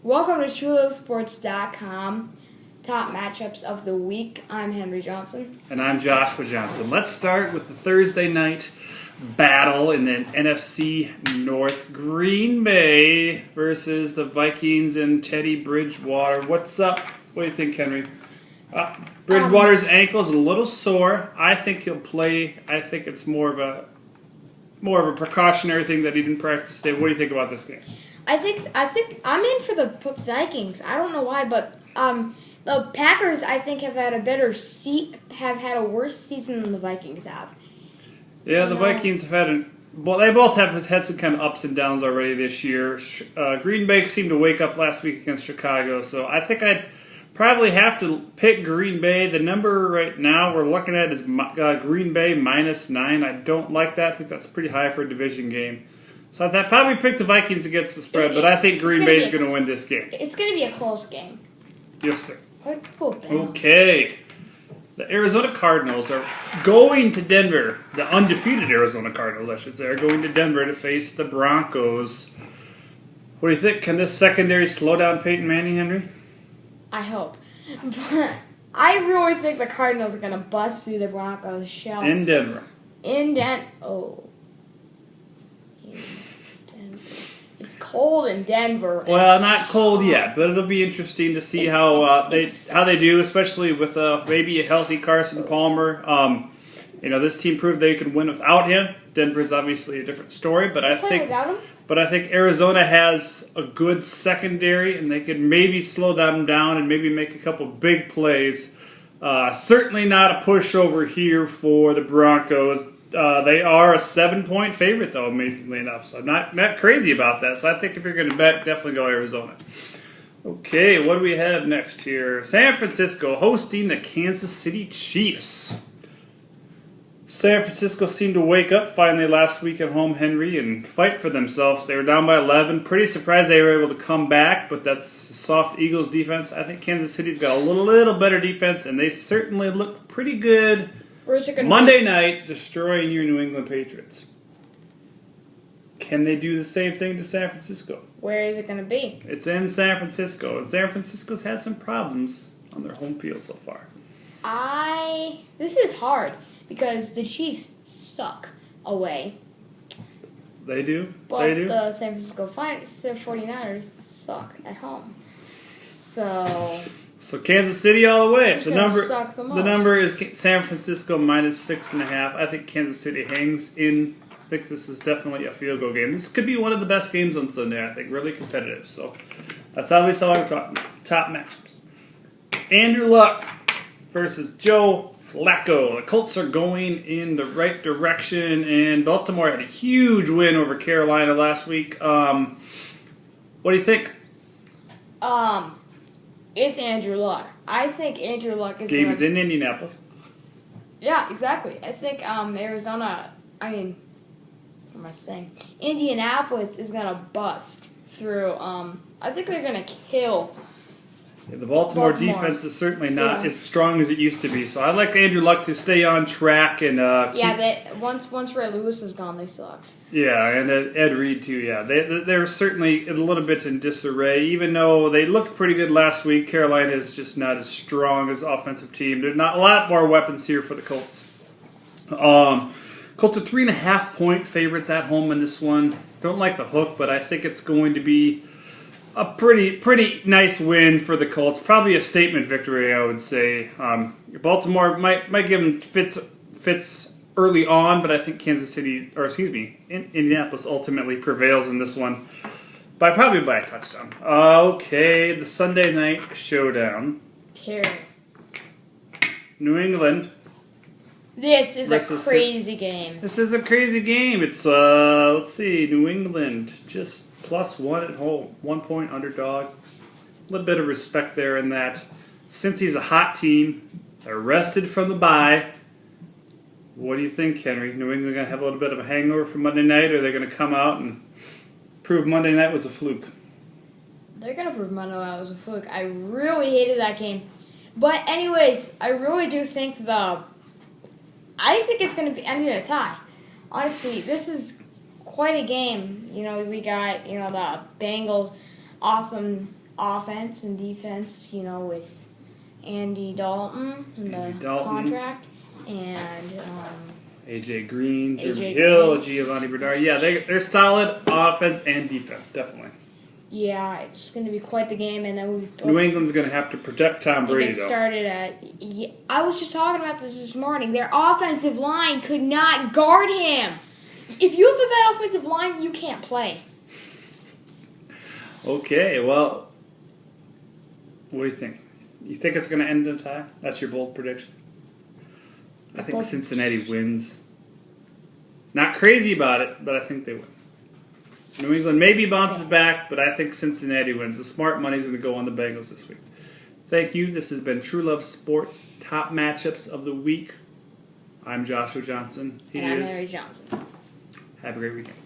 Welcome to TrueLoveSports.com. Top matchups of the week. I'm Henry Johnson. And I'm Joshua Johnson. Let's start with the Thursday night battle in the NFC North. Green Bay versus the Vikings and Teddy Bridgewater. What's up? What do you think, Henry? Bridgewater's ankle's a little sore. I think he'll play. I think it's more of a precautionary thing that he didn't practice today. What do you think about this game? I think I'm in for the Vikings. I don't know why, but the Packers I think have had a worse season than the Vikings have. Yeah, the Vikings have they both have had some kind of ups and downs already this year. Green Bay seemed to wake up last week against Chicago, so I think I'd probably have to pick Green Bay. The number right now we're looking at is Green Bay -9. I don't like that. I think that's pretty high for a division game. So I'd probably pick the Vikings against the spread, but I think Green Bay is going to win this game. It's going to be a close game. Yes, sir. Okay. The Arizona Cardinals are going to Denver. The undefeated Arizona Cardinals, I should say, are going to Denver to face the Broncos. What do you think? Can this secondary slow down Peyton Manning, Henry? I hope. But I really think the Cardinals are going to bust through the Broncos' shell. In Denver. It's cold in Denver. Well, not cold yet, but it'll be interesting to see how they do, especially with maybe a healthy Carson Palmer. This team proved they could win without him. Denver's obviously a different story, but I think Arizona has a good secondary, and they could maybe slow them down and maybe make a couple big plays. Certainly not a pushover here for the Broncos. They are a 7-point favorite, though, amazingly enough. So I'm not crazy about that. So I think if you're going to bet, definitely go Arizona. Okay, what do we have next here? San Francisco hosting the Kansas City Chiefs. San Francisco seemed to wake up finally last week at home, Henry, and fight for themselves. They were down by 11. Pretty surprised they were able to come back, but that's soft Eagles defense. I think Kansas City's got a little better defense, and they certainly look pretty good. Monday night, destroying your New England Patriots. Can they do the same thing to San Francisco? Where is it going to be? It's in San Francisco, and San Francisco's had some problems on their home field so far. This is hard because the Chiefs suck away. They do? But the San Francisco 49ers suck at home. So Kansas City all the way. The number is San Francisco -6.5. I think Kansas City hangs in. I think this is definitely a field goal game. This could be one of the best games on Sunday, I think. Really competitive. So that's obviously our top matchups. Andrew Luck versus Joe Flacco. The Colts are going in the right direction, and Baltimore had a huge win over Carolina last week. What do you think? It's Andrew Luck. I think Andrew Luck is Game is in Indianapolis. Yeah, exactly. I think Indianapolis is going to bust through. I think they're going to kill. Yeah, the Baltimore defense is certainly not as strong as it used to be, so I'd like Andrew Luck to stay on track and once Ray Lewis is gone, they sucked. Yeah, and Ed Reed too. Yeah, they're certainly a little bit in disarray. Even though they looked pretty good last week, Carolina is just not as strong as offensive team. There's not a lot more weapons here for the Colts. Colts are 3.5-point favorites at home in this one. Don't like the hook, but I think it's going to be a pretty nice win for the Colts. Probably a statement victory, I would say. Baltimore might give them fits early on, but I think Indianapolis ultimately prevails in this one probably by a touchdown. Okay, the Sunday night showdown. Terrible. New England. This is a crazy game. This is a crazy game. It's let's see, New England just +1 at home, 1-point underdog. A little bit of respect there in that. Since he's a hot team, they're rested from the bye. What do you think, Henry? New England going to have a little bit of a hangover for Monday night, or are they going to come out and prove Monday night was a fluke? They're going to prove Monday night was a fluke. I really hated that game. But anyways, I really do think I think it's going to be ending in a tie. Honestly, this is quite a game. We got, the Bengals, awesome offense and defense, with Andy Dalton and Andy the Dalton. contract, and AJ Green, Jeremy AJ Hill, Green. Giovanni Bernard. Yeah, they're solid offense and defense, definitely. yeah, it's going to be quite the game. And then New England's going to have to protect Tom Brady, It though. started at. Yeah, I was just talking about this morning. Their offensive line could not guard him. If you have a bad offensive line, you can't play. Okay, well, what do you think? You think it's going to end in a tie? That's your bold prediction? I think Bold- Cincinnati wins. Not crazy about it, but I think they win. New England maybe bounces back, but I think Cincinnati wins. The smart money's going to go on the Bengals this week. Thank you. This has been True Love Sports Top Matchups of the Week. I'm Joshua Johnson. He And I'm is. Mary Johnson. Have a great weekend.